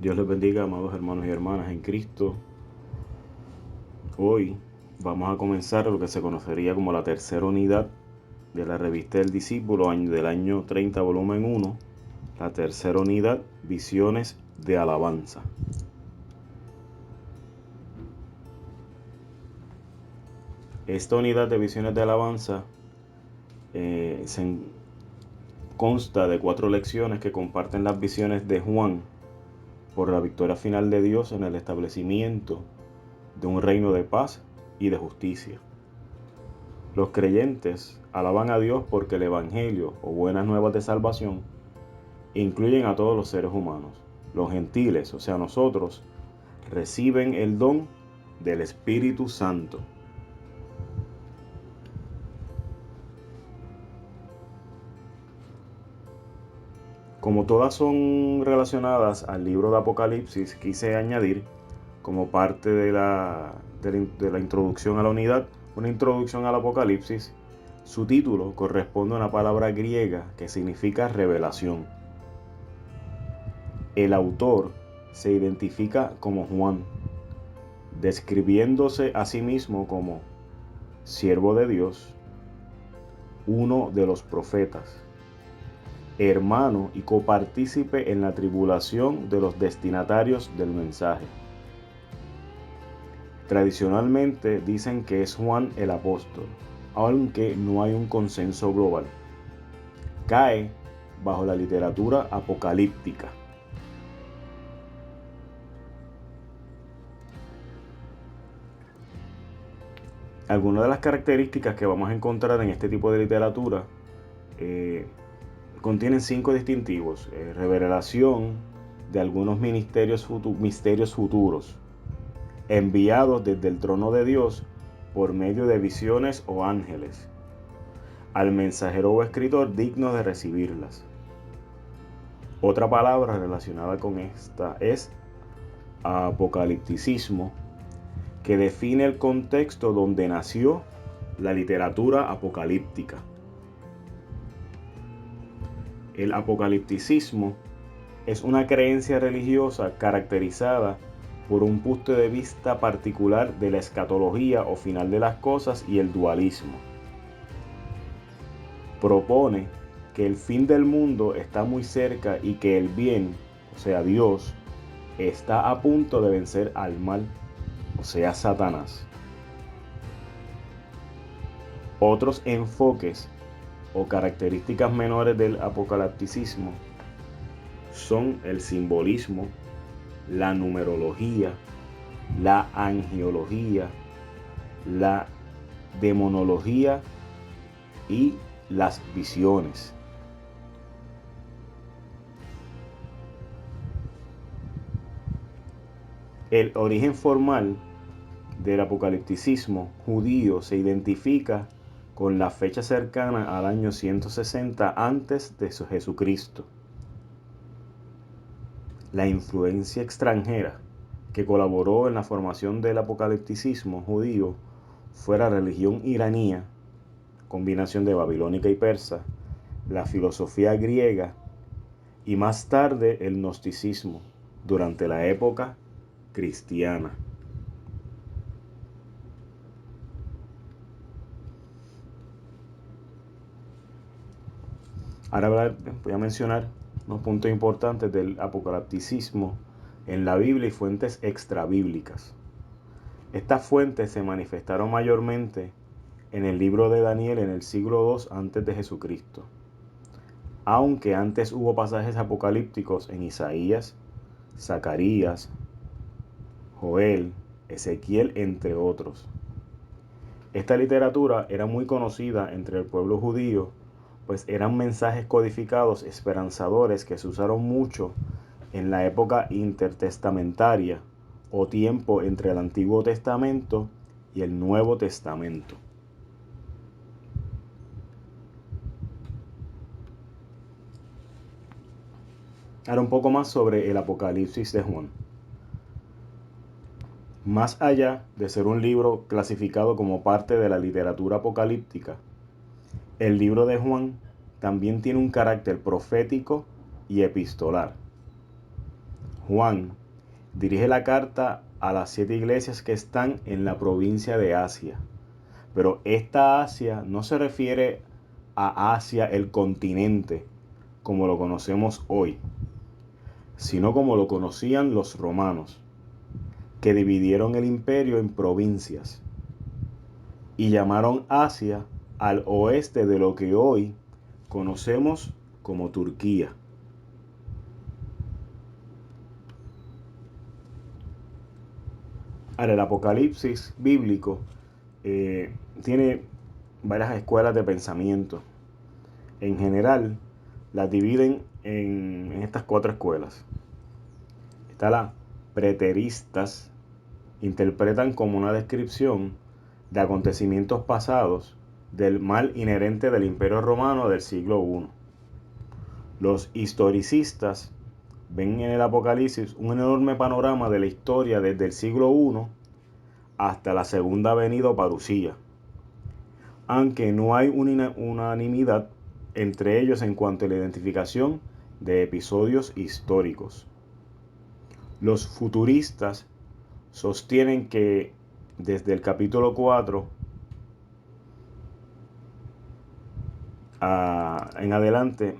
Dios les bendiga, amados hermanos y hermanas en Cristo. Hoy vamos a comenzar lo que se conocería como la tercera unidad de la revista del discípulo del año 30, volumen 1. La tercera unidad, Visiones de Alabanza. Esta unidad de Visiones de Alabanza consta de 4 lecciones que comparten las visiones de Juan por la victoria final de Dios en el establecimiento de un reino de paz y de justicia. Los creyentes alaban a Dios porque el Evangelio o buenas nuevas de salvación incluyen a todos los seres humanos. Los gentiles, o sea nosotros, reciben el don del Espíritu Santo. Como todas son relacionadas al libro de Apocalipsis, quise añadir como parte de la introducción a la unidad, una introducción al Apocalipsis. Su título corresponde a una palabra griega que significa revelación. El autor se identifica como Juan, describiéndose a sí mismo como siervo de Dios, uno de los profetas, hermano y copartícipe en la tribulación de los destinatarios del mensaje. Tradicionalmente dicen que es Juan el apóstol, aunque no hay un consenso global. Cae bajo la literatura apocalíptica. Algunas de las características que vamos a encontrar en este tipo de literatura contienen 5 distintivos. Revelación de algunos misterios futuros, enviados desde el trono de Dios por medio de visiones o ángeles, al mensajero o escritor digno de recibirlas. Otra palabra relacionada con esta es apocalipticismo, que define el contexto donde nació la literatura apocalíptica. El apocalipticismo es una creencia religiosa caracterizada por un punto de vista particular de la escatología o final de las cosas y el dualismo. Propone que el fin del mundo está muy cerca y que el bien, o sea Dios, está a punto de vencer al mal, o sea Satanás. Otros enfoques o características menores del apocalipticismo son el simbolismo, la numerología, la angiología, la demonología y las visiones. El origen formal del apocalipticismo judío se identifica con la fecha cercana al año 160 antes de Jesucristo. La influencia extranjera que colaboró en la formación del apocalipticismo judío fue la religión iraní, combinación de babilónica y persa, la filosofía griega y más tarde el gnosticismo durante la época cristiana. Ahora voy a mencionar unos puntos importantes del apocalipticismo en la Biblia y fuentes extrabíblicas. Estas fuentes se manifestaron mayormente en el libro de Daniel en el siglo II antes de Jesucristo, aunque antes hubo pasajes apocalípticos en Isaías, Zacarías, Joel, Ezequiel, entre otros. Esta literatura era muy conocida entre el pueblo judío, pues eran mensajes codificados esperanzadores que se usaron mucho en la época intertestamentaria o tiempo entre el Antiguo Testamento y el Nuevo Testamento. Ahora un poco más sobre el Apocalipsis de Juan. Más allá de ser un libro clasificado como parte de la literatura apocalíptica, el libro de Juan también tiene un carácter profético y epistolar. Juan dirige la carta a las 7 iglesias que están en la provincia de Asia. Pero esta Asia no se refiere a Asia el continente, como lo conocemos hoy, sino como lo conocían los romanos, que dividieron el imperio en provincias y llamaron Asia al oeste de lo que hoy conocemos como Turquía. Ahora, el Apocalipsis bíblico tiene varias escuelas de pensamiento. En general, las dividen en estas 4 escuelas. Está la preteristas, interpretan como una descripción de acontecimientos pasados del mal inherente del Imperio Romano del siglo I. Los historicistas ven en el Apocalipsis un enorme panorama de la historia desde el siglo I hasta la segunda venida o parusía, aunque no hay una unanimidad entre ellos en cuanto a la identificación de episodios históricos. Los futuristas sostienen que desde el capítulo 4 en adelante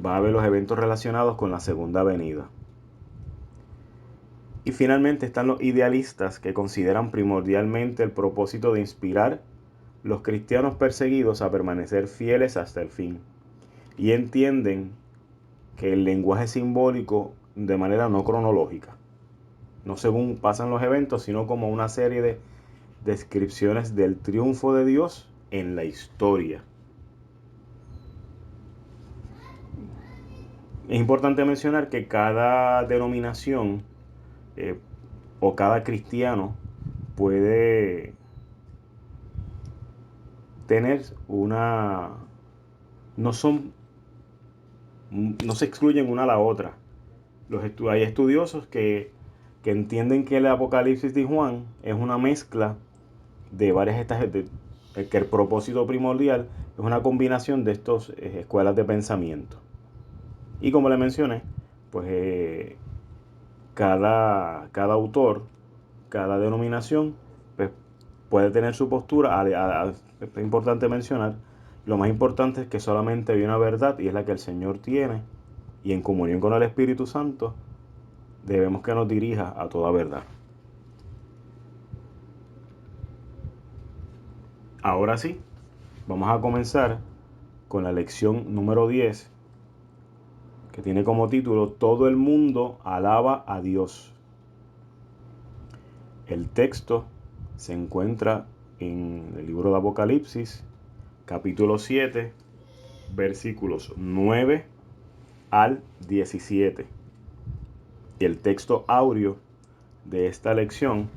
va a haber los eventos relacionados con la segunda venida. Y finalmente están los idealistas, que consideran primordialmente el propósito de inspirar los cristianos perseguidos a permanecer fieles hasta el fin, y entienden que el lenguaje simbólico de manera no cronológica, no según pasan los eventos, sino como una serie de descripciones del triunfo de Dios en la historia. Es importante mencionar que cada denominación o cada cristiano puede tener no se excluyen una a la otra. Hay estudiosos que entienden que el Apocalipsis de Juan es una mezcla de varias que el propósito primordial es una combinación de estas escuelas de pensamiento. Y como le mencioné, pues cada autor, cada denominación, pues, puede tener su postura. Es importante mencionar, lo más importante es que solamente hay una verdad y es la que el Señor tiene, y en comunión con el Espíritu Santo debemos que nos dirija a toda verdad. Ahora sí, vamos a comenzar con la lección número 10, que tiene como título Todo el mundo alaba a Dios. El texto se encuentra en el libro de Apocalipsis, capítulo 7, versículos 9 al 17. Y el texto áureo de esta lección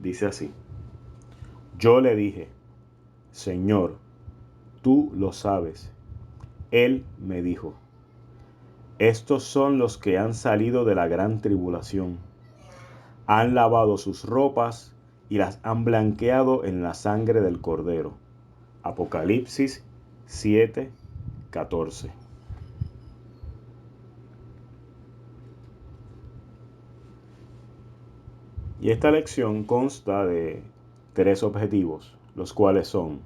dice así: Yo le dije, Señor, tú lo sabes. Él me dijo, estos son los que han salido de la gran tribulación. Han lavado sus ropas y las han blanqueado en la sangre del Cordero. Apocalipsis 7:14. Y esta lección consta de 3 objetivos, los cuales son: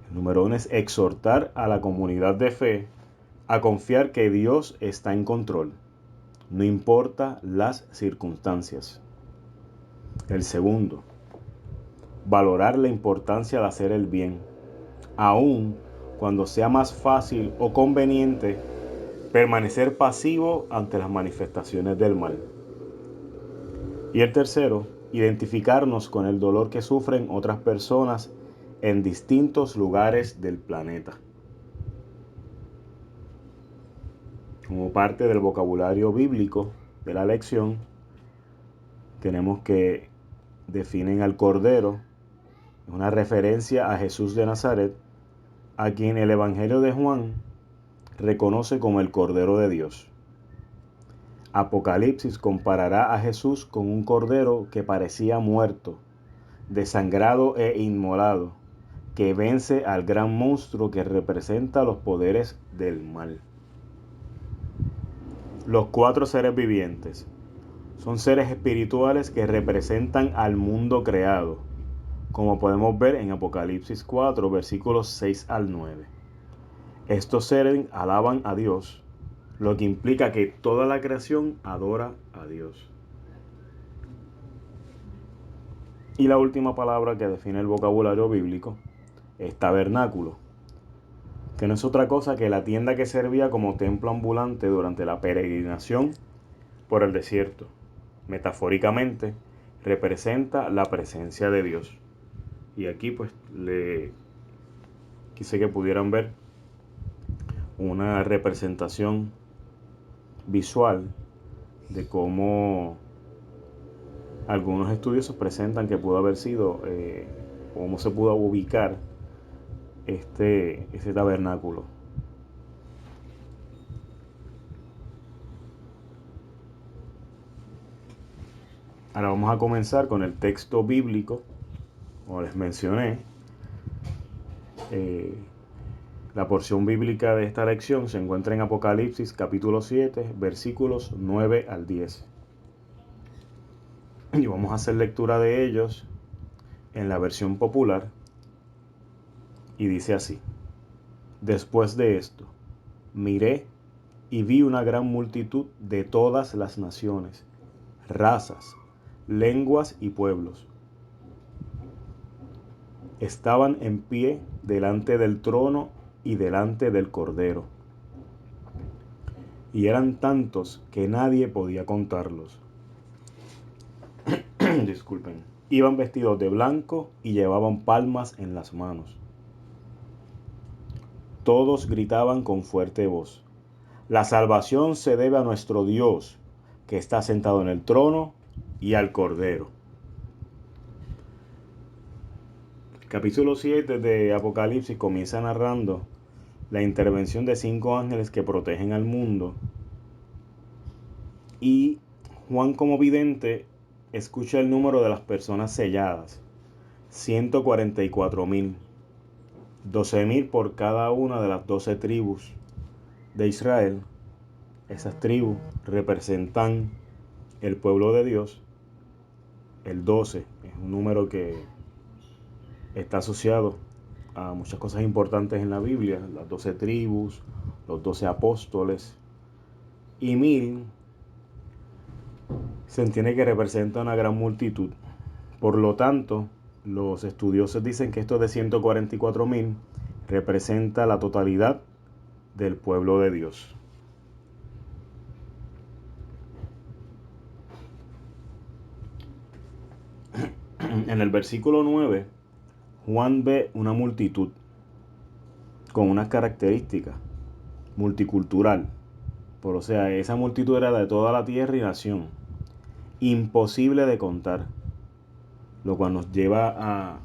el número 1 es exhortar a la comunidad de fe a confiar que Dios está en control, no importa las circunstancias. El segundo, valorar la importancia de hacer el bien, aun cuando sea más fácil o conveniente permanecer pasivo ante las manifestaciones del mal. Y el tercero, identificarnos con el dolor que sufren otras personas en distintos lugares del planeta. Como parte del vocabulario bíblico de la lección, tenemos que definen al Cordero, una referencia a Jesús de Nazaret, a quien el Evangelio de Juan reconoce como el Cordero de Dios. Apocalipsis comparará a Jesús con un cordero que parecía muerto, desangrado e inmolado, que vence al gran monstruo que representa los poderes del mal. Los cuatro seres vivientes son seres espirituales que representan al mundo creado, como podemos ver en Apocalipsis 4, versículos 6 al 9. Estos seres alaban a Dios, lo que implica que toda la creación adora a Dios. Y la última palabra que define el vocabulario bíblico es tabernáculo, que no es otra cosa que la tienda que servía como templo ambulante durante la peregrinación por el desierto. Metafóricamente, representa la presencia de Dios. Y aquí pues le quise que pudieran ver una representación visual de cómo algunos estudiosos presentan que pudo haber sido, cómo se pudo ubicar ese tabernáculo. Ahora vamos a comenzar con el texto bíblico, como les mencioné. La porción bíblica de esta lección se encuentra en Apocalipsis capítulo 7, versículos 9 al 10. Y vamos a hacer lectura de ellos en la versión popular. Y dice así: Después de esto, miré y vi una gran multitud de todas las naciones, razas, lenguas y pueblos. Estaban en pie delante del trono y delante del Cordero. Y eran tantos que nadie podía contarlos. Disculpen. Iban vestidos de blanco y llevaban palmas en las manos. Todos gritaban con fuerte voz: La salvación se debe a nuestro Dios, que está sentado en el trono, y al Cordero. El capítulo 7 de Apocalipsis comienza narrando la intervención de 5 ángeles que protegen al mundo. Y Juan, como vidente, escucha el número de las personas selladas: 144,000, 12,000 por cada una de las 12 tribus de Israel. Esas tribus representan el pueblo de Dios. El 12 es un número que está asociado a muchas cosas importantes en la Biblia: las 12 tribus, los 12 apóstoles. Y 1000 se entiende que representa una gran multitud. Por lo tanto, los estudiosos dicen que esto de 144,000 representa la totalidad del pueblo de Dios. En el versículo 9, Juan ve una multitud con unas características multicultural. O sea, esa multitud era de toda la tierra y nación, imposible de contar, lo cual nos lleva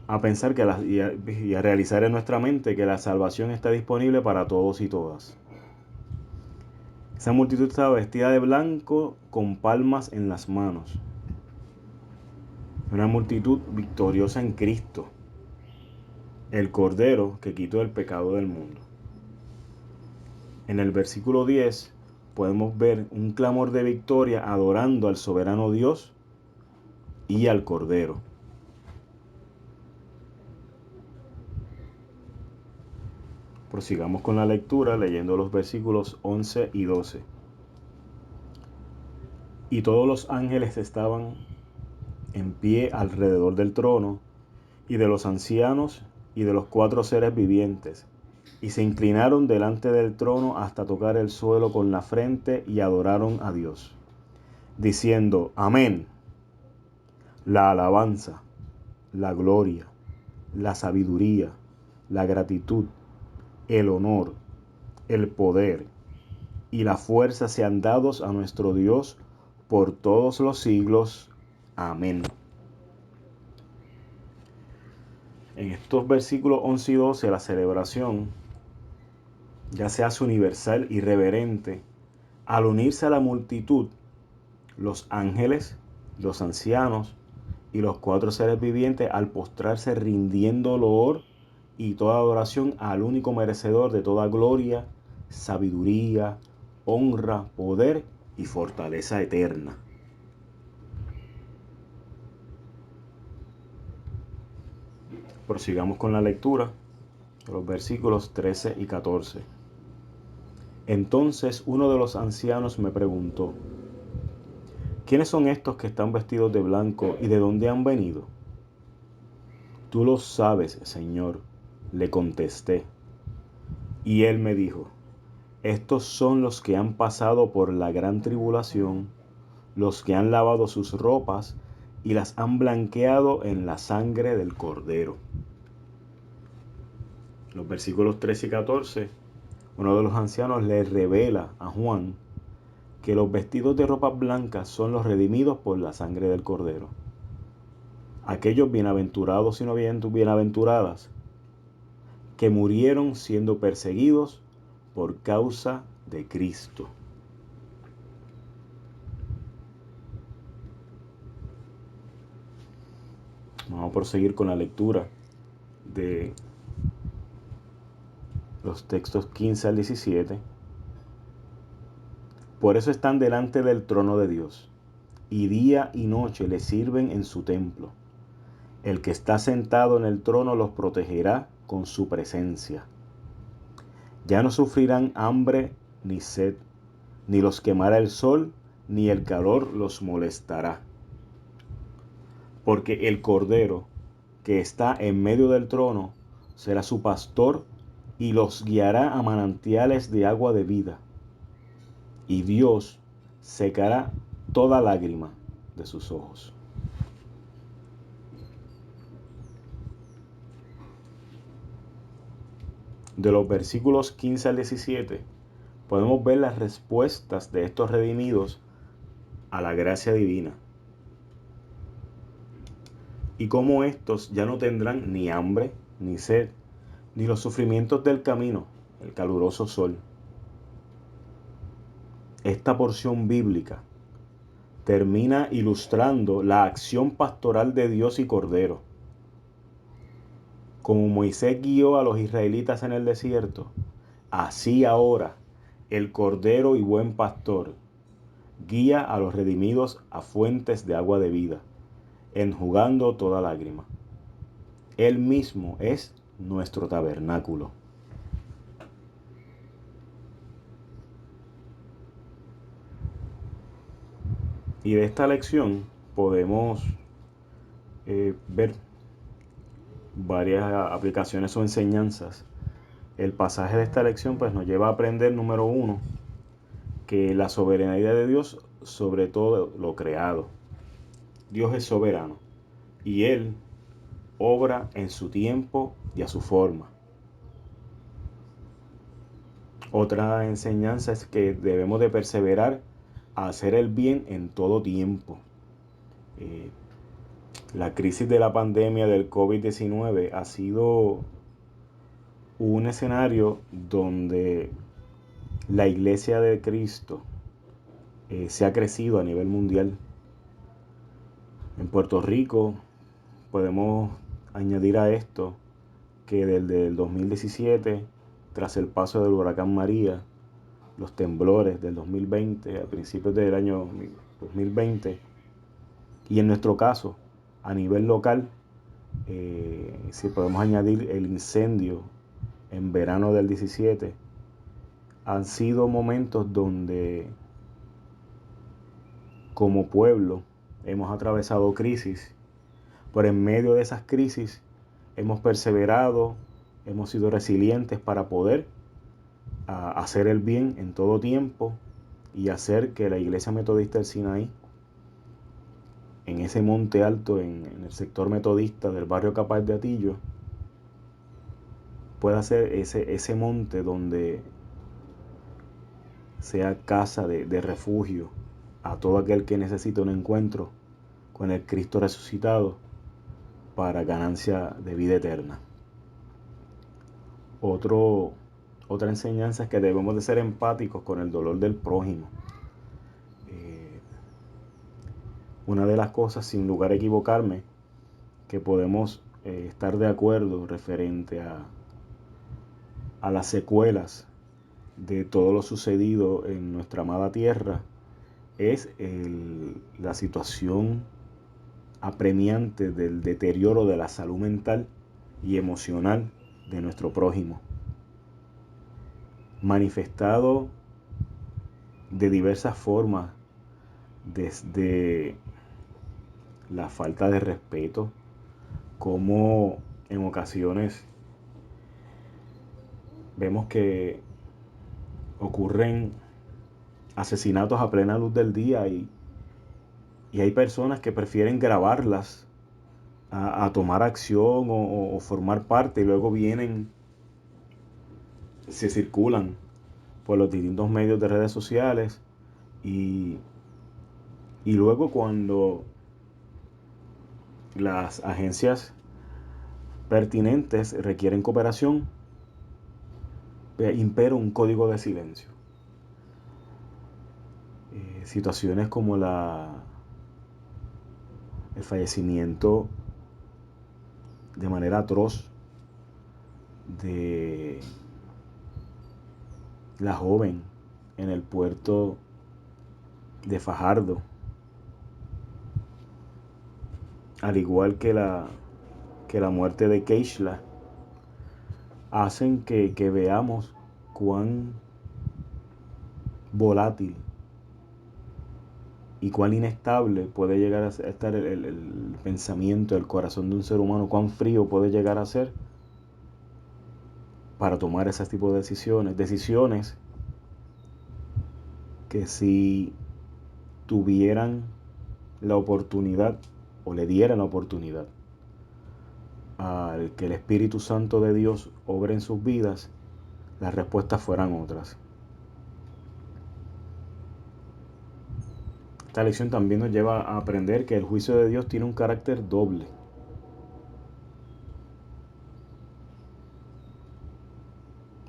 a pensar y a realizar en nuestra mente que la salvación está disponible para todos y todas. Esa multitud estaba vestida de blanco con palmas en las manos. Una multitud victoriosa en Cristo, el Cordero que quitó el pecado del mundo. En el versículo 10 podemos ver un clamor de victoria adorando al soberano Dios y al Cordero. Prosigamos con la lectura leyendo los versículos 11 y 12. Y todos los ángeles estaban en pie alrededor del trono y de los ancianos y de los 4 seres vivientes, y se inclinaron delante del trono hasta tocar el suelo con la frente y adoraron a Dios, diciendo: Amén. La alabanza, la gloria, la sabiduría, la gratitud, el honor, el poder y la fuerza sean dados a nuestro Dios por todos los siglos. Amén. En estos versículos 11 y 12 la celebración ya se hace universal y reverente. Al unirse a la multitud, los ángeles, los ancianos y los 4 seres vivientes, al postrarse rindiendo olor y toda adoración al único merecedor de toda gloria, sabiduría, honra, poder y fortaleza eterna. Prosigamos con la lectura de los versículos 13 y 14. Entonces uno de los ancianos me preguntó: ¿quiénes son estos que están vestidos de blanco y de dónde han venido? Tú lo sabes, Señor, le contesté. Y él me dijo: estos son los que han pasado por la gran tribulación, los que han lavado sus ropas y las han blanqueado en la sangre del Cordero. Los versículos 13 y 14, uno de los ancianos le revela a Juan que los vestidos de ropas blancas son los redimidos por la sangre del Cordero. Aquellos bienaventurados y no bienaventuradas que murieron siendo perseguidos por causa de Cristo. Vamos a proseguir con la lectura de los textos 15 al 17. Por eso están delante del trono de Dios, y día y noche le sirven en su templo. El que está sentado en el trono los protegerá con su presencia. Ya no sufrirán hambre ni sed, ni los quemará el sol, ni el calor los molestará. Porque el Cordero que está en medio del trono será su pastor y los guiará a manantiales de agua de vida. Y Dios secará toda lágrima de sus ojos. De los versículos 15 al 17 podemos ver las respuestas de estos redimidos a la gracia divina, y cómo estos ya no tendrán ni hambre, ni sed, ni los sufrimientos del camino, el caluroso sol. Esta porción bíblica termina ilustrando la acción pastoral de Dios y Cordero. Como Moisés guió a los israelitas en el desierto, así ahora el Cordero y buen pastor guía a los redimidos a fuentes de agua de vida, enjugando toda lágrima. Él mismo es nuestro tabernáculo. Y de esta lección podemos ver varias aplicaciones o enseñanzas. El pasaje de esta lección pues nos lleva a aprender, número uno, que la soberanía de Dios sobre todo lo creado. Dios es soberano y Él obra en su tiempo y a su forma. Otra enseñanza es que debemos de perseverar a hacer el bien en todo tiempo. La crisis de la pandemia del COVID-19 ha sido un escenario donde la Iglesia de Cristo se ha crecido a nivel mundial. En Puerto Rico podemos añadir a esto que desde el 2017, tras el paso del huracán María, los temblores del 2020, a principios del año 2020, y en nuestro caso, a nivel local, si podemos añadir el incendio en verano del 17, han sido momentos donde como pueblo hemos atravesado crisis, pero en medio de esas crisis hemos perseverado, hemos sido resilientes para poder hacer el bien en todo tiempo y hacer que la Iglesia Metodista del Sinaí, en ese monte alto en el sector metodista del barrio Capaz de Atillo, pueda ser ese monte donde sea casa de refugio a todo aquel que necesita un encuentro con el Cristo resucitado para ganancia de vida eterna. Otra enseñanza es que debemos de ser empáticos con el dolor del prójimo. Una de las cosas, sin lugar a equivocarme, que podemos estar de acuerdo referente a las secuelas de todo lo sucedido en nuestra amada tierra es la situación apremiante del deterioro de la salud mental y emocional de nuestro prójimo, manifestado de diversas formas, desde la falta de respeto, como en ocasiones vemos que ocurren asesinatos a plena luz del día y hay personas que prefieren grabarlas a tomar acción o formar parte, y luego vienen, se circulan por los distintos medios de redes sociales y luego cuando las agencias pertinentes requieren cooperación, impera un código de silencio. Situaciones como el fallecimiento de manera atroz de la joven en el puerto de Fajardo, al igual que la muerte de Keishla, hacen que veamos cuán volátil y cuán inestable puede llegar a estar el pensamiento, el corazón de un ser humano, cuán frío puede llegar a ser para tomar ese tipo de decisiones que si tuvieran la oportunidad o le dieran la oportunidad al que el Espíritu Santo de Dios obre en sus vidas, las respuestas fueran otras. Esta lección también nos lleva a aprender que el juicio de Dios tiene un carácter doble.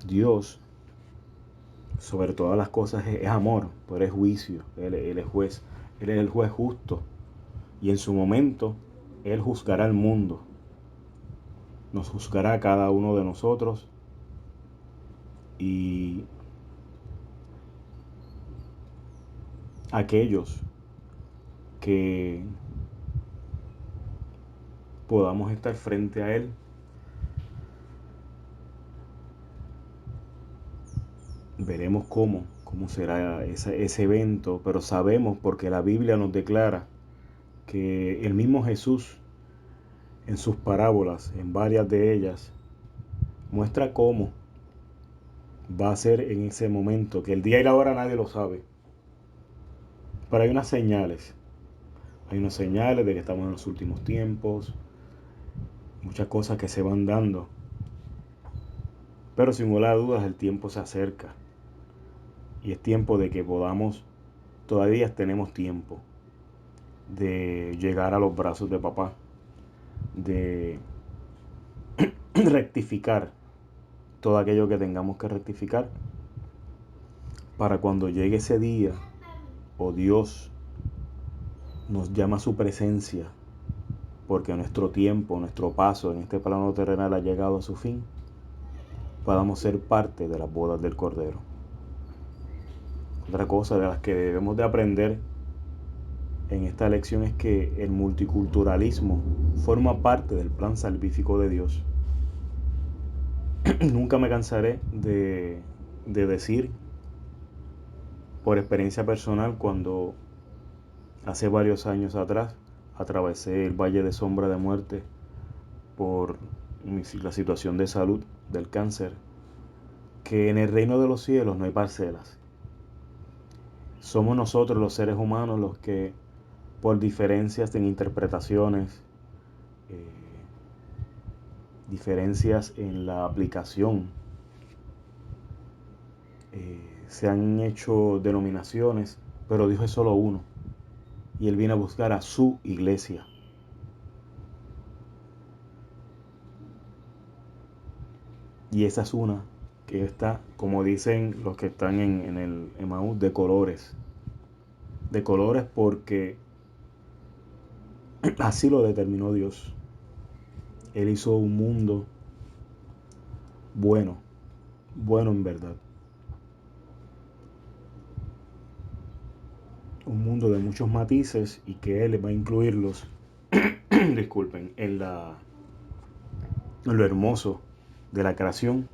Dios, sobre todas las cosas, es amor, pero es juicio. Él es juez. Él es el juez justo. Y en su momento, Él juzgará al mundo. Nos juzgará a cada uno de nosotros. Y aquellos que podamos estar frente a Él, veremos cómo será ese evento, pero sabemos, porque la Biblia nos declara que el mismo Jesús, en sus parábolas, en varias de ellas, muestra cómo va a ser en ese momento, que el día y la hora nadie lo sabe, pero hay unas señales de que estamos en los últimos tiempos, muchas cosas que se van dando, pero sin lugar a dudas el tiempo se acerca y es tiempo de que podamos, todavía tenemos tiempo de llegar a los brazos de papá, de rectificar todo aquello que tengamos que rectificar, para cuando llegue ese día o Dios nos llama a su presencia, porque nuestro tiempo, nuestro paso en este plano terrenal ha llegado a su fin, podamos ser parte de las bodas del Cordero. Otra cosa de las que debemos de aprender en esta lección es que el multiculturalismo forma parte del plan salvífico de Dios. Nunca me cansaré de decir, por experiencia personal, cuando hace varios años atrás atravesé el valle de sombra de muerte por la situación de salud del cáncer, que en el reino de los cielos no hay parcelas. Somos nosotros los seres humanos los que, por diferencias en interpretaciones, diferencias en la aplicación, se han hecho denominaciones, pero Dios es solo uno y Él viene a buscar a su iglesia. Y esa es una que está, como dicen los que están en el Emaús, de colores porque así lo determinó Dios. Él hizo un mundo bueno en verdad, un mundo de muchos matices y que Él va a incluirlos, disculpen, en lo hermoso de la creación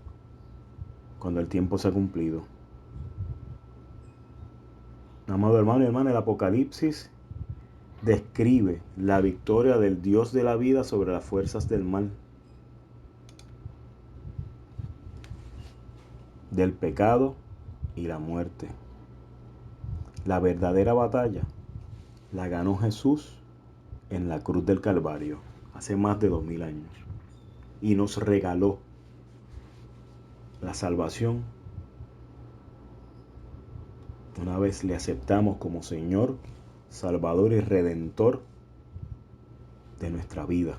cuando el tiempo se ha cumplido. Amado hermano y hermana, el Apocalipsis describe la victoria del Dios de la vida sobre las fuerzas del mal, del pecado y la muerte. La verdadera batalla la ganó Jesús en la cruz del Calvario hace más de 2000 años y nos regaló la salvación una vez le aceptamos como Señor, Salvador y Redentor de nuestra vida.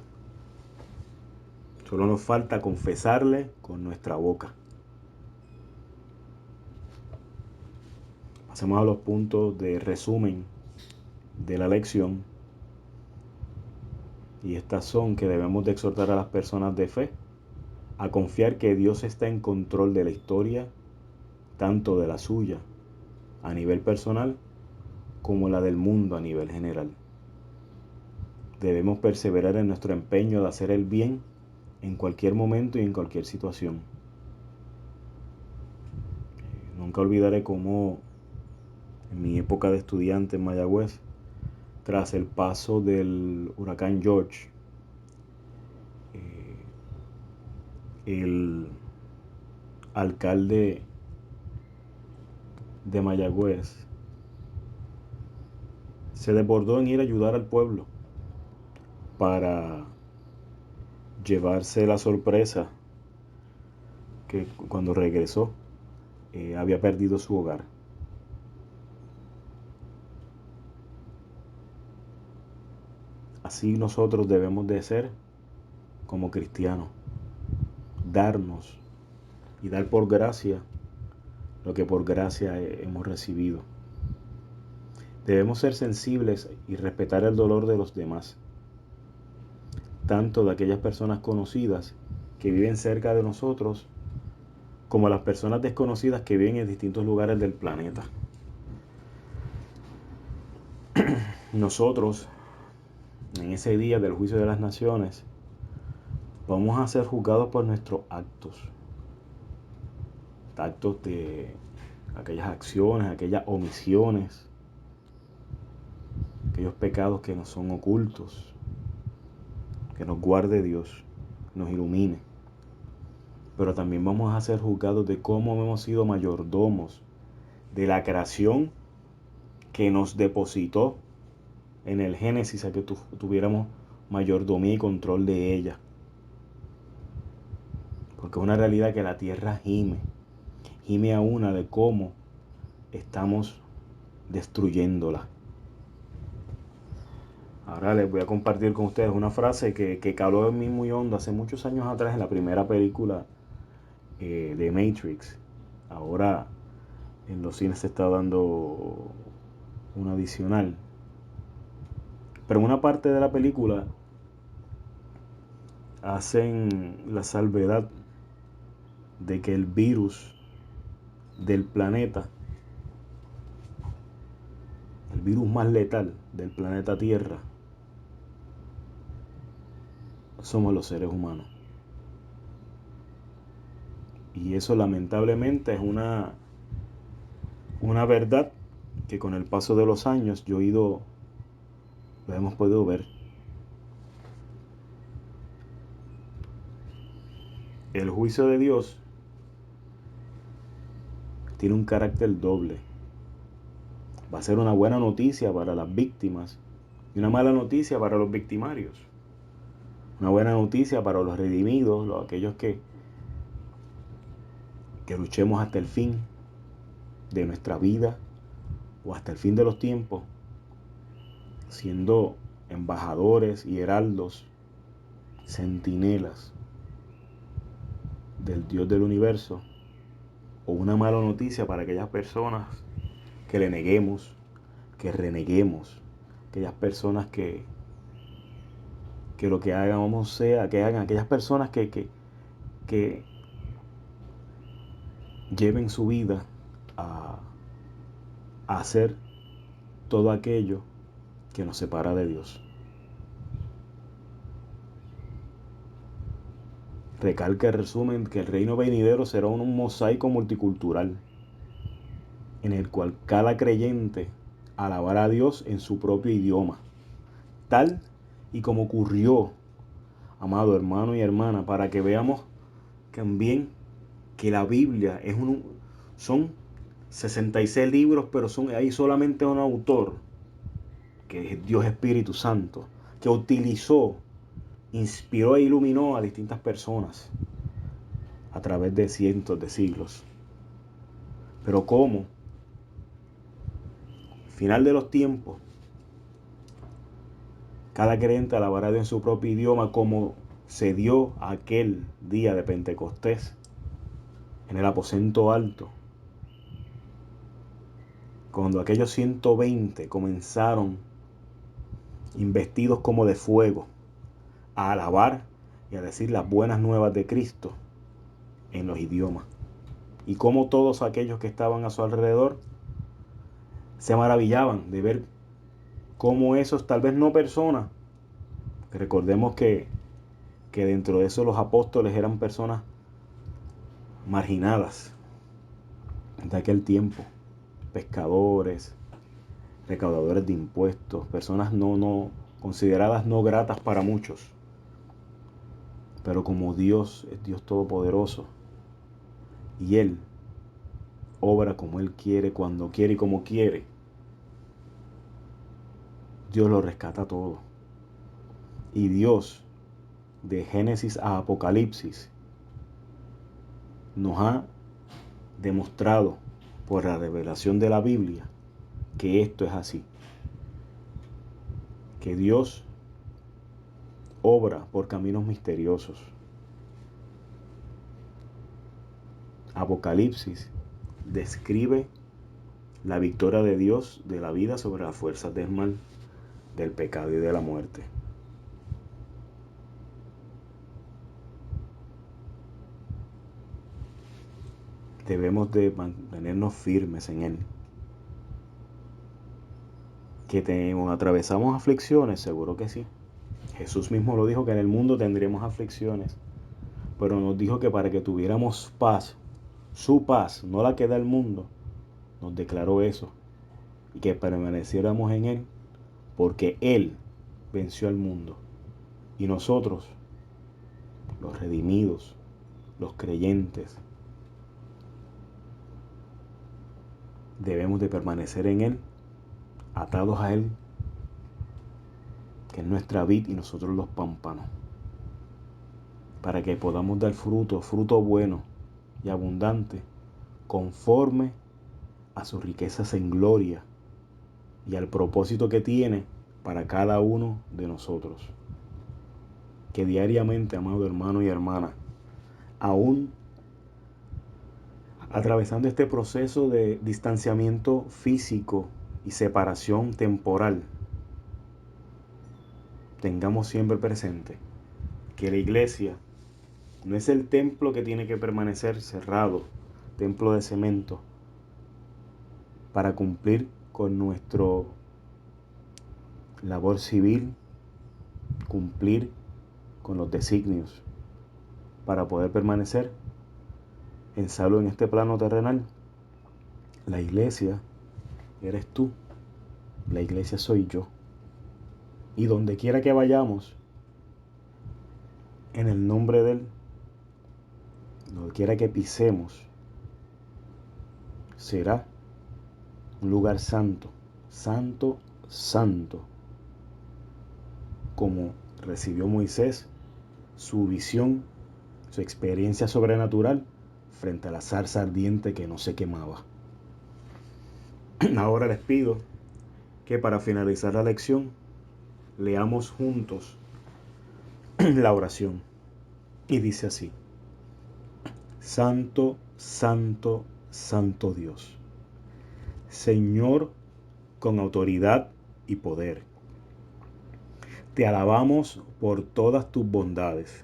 Solo nos falta confesarle con nuestra boca. Pasemos a los puntos de resumen de la lección. Y estas son que debemos de exhortar a las personas de fe a confiar que Dios está en control de la historia, tanto de la suya a nivel personal como la del mundo a nivel general. Debemos perseverar en nuestro empeño de hacer el bien en cualquier momento y en cualquier situación. Nunca olvidaré cómo en mi época de estudiante en Mayagüez, tras el paso del huracán George, el alcalde de Mayagüez se desbordó en ir a ayudar al pueblo para llevarse la sorpresa que cuando regresó había perdido su hogar. Así nosotros debemos de ser como cristianos, darnos y dar por gracia lo que por gracia hemos recibido. Debemos ser sensibles y respetar el dolor de los demás, tanto de aquellas personas conocidas que viven cerca de nosotros, como las personas desconocidas que viven en distintos lugares del planeta. Nosotros, en ese día del juicio de las naciones, vamos a ser juzgados por nuestros actos de aquellas acciones, aquellas omisiones, aquellos pecados que nos son ocultos. Que nos guarde Dios, nos ilumine. Pero también vamos a ser juzgados de cómo hemos sido mayordomos de la creación que nos depositó en el Génesis a que tuviéramos mayordomía y control de ella. Porque es una realidad que la tierra gime a una de cómo estamos destruyéndola. Ahora les voy a compartir con ustedes una frase que caló en mí muy hondo hace muchos años atrás en la primera película de Matrix. Ahora en los cines se está dando un adicional. Pero en una parte de la película hacen la salvedad de que el virus del planeta, el virus más letal del planeta Tierra, somos los seres humanos. Y eso lamentablemente es una verdad que con el paso de los años lo hemos podido ver. El juicio de Dios tiene un carácter doble. Va a ser una buena noticia para las víctimas y una mala noticia para los victimarios. Una buena noticia para los redimidos, aquellos que luchemos hasta el fin de nuestra vida o hasta el fin de los tiempos, siendo embajadores y heraldos, centinelas del Dios del universo. O una mala noticia para aquellas personas que le neguemos, que reneguemos, aquellas personas que lo que hagamos sea, que hagan aquellas personas que lleven su vida a hacer todo aquello que nos separa de Dios. Recalca el resumen que el reino venidero será un mosaico multicultural en el cual cada creyente alabará a Dios en su propio idioma, tal y como ocurrió, amado hermano y hermana, para que veamos también que la Biblia son 66 libros, pero hay solamente un autor, que es Dios Espíritu Santo, que inspiró e iluminó a distintas personas a través de cientos de siglos. Pero ¿cómo? Final de los tiempos, cada creyente alabará a Dios en su propio idioma, como se dio aquel día de Pentecostés en el aposento alto, cuando aquellos 120 comenzaron, investidos como de fuego, a alabar y a decir las buenas nuevas de Cristo en los idiomas. Y como todos aquellos que estaban a su alrededor se maravillaban de ver cómo esos, tal vez no personas, recordemos que dentro de eso los apóstoles eran personas marginadas de aquel tiempo, pescadores, recaudadores de impuestos, personas no consideradas no gratas para muchos. Pero como Dios es Dios todopoderoso y Él obra como Él quiere, cuando quiere y como quiere, Dios lo rescata todo. Y Dios, de Génesis a Apocalipsis, nos ha demostrado por la revelación de la Biblia que esto es así. Que Dios obra por caminos misteriosos. Apocalipsis describe la victoria de Dios de la vida sobre las fuerzas del mal, del pecado y de la muerte. Debemos de mantenernos firmes en Él. Que atravesamos aflicciones, seguro que sí. Jesús mismo lo dijo, que en el mundo tendremos aflicciones, pero nos dijo que para que tuviéramos paz, su paz, no la que da el mundo, nos declaró eso, y que permaneciéramos en Él, porque Él venció al mundo, y nosotros, los redimidos, los creyentes, debemos de permanecer en Él, atados a Él, que es nuestra vid y nosotros los pámpanos, para que podamos dar fruto bueno y abundante, conforme a sus riquezas en gloria y al propósito que tiene para cada uno de nosotros. Que diariamente, amado hermano y hermana, aún atravesando este proceso de distanciamiento físico y separación temporal, tengamos siempre presente que la iglesia no es el templo que tiene que permanecer cerrado, templo de cemento, para cumplir con nuestro labor civil, cumplir con los designios, para poder permanecer en salud en este plano terrenal. La iglesia eres tú, la iglesia soy yo. Y donde quiera que vayamos, en el nombre de Él, donde quiera que pisemos, será un lugar santo, santo, santo, como recibió Moisés su visión, su experiencia sobrenatural frente a la zarza ardiente que no se quemaba. Ahora les pido que para finalizar la lección leamos juntos la oración. Y dice así: Santo, santo, santo Dios, Señor con autoridad y poder, te alabamos por todas tus bondades.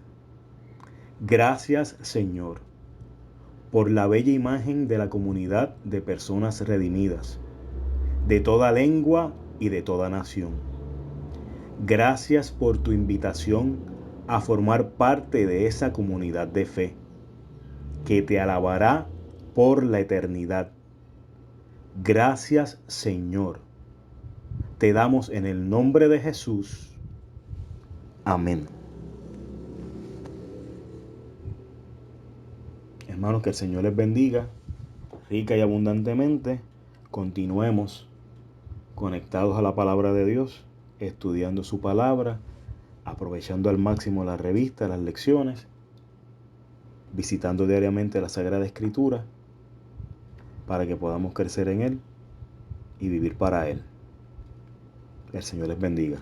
Gracias, Señor, por la bella imagen de la comunidad de personas redimidas. de toda lengua y de toda nación. Gracias por tu invitación a formar parte de esa comunidad de fe que te alabará por la eternidad. Gracias, Señor. Te damos en el nombre de Jesús. Amén. Hermanos, que el Señor les bendiga rica y abundantemente. Continuemos conectados a la palabra de Dios, estudiando su palabra, aprovechando al máximo la revista, las lecciones, visitando diariamente la Sagrada Escritura para que podamos crecer en Él y vivir para Él. El Señor les bendiga.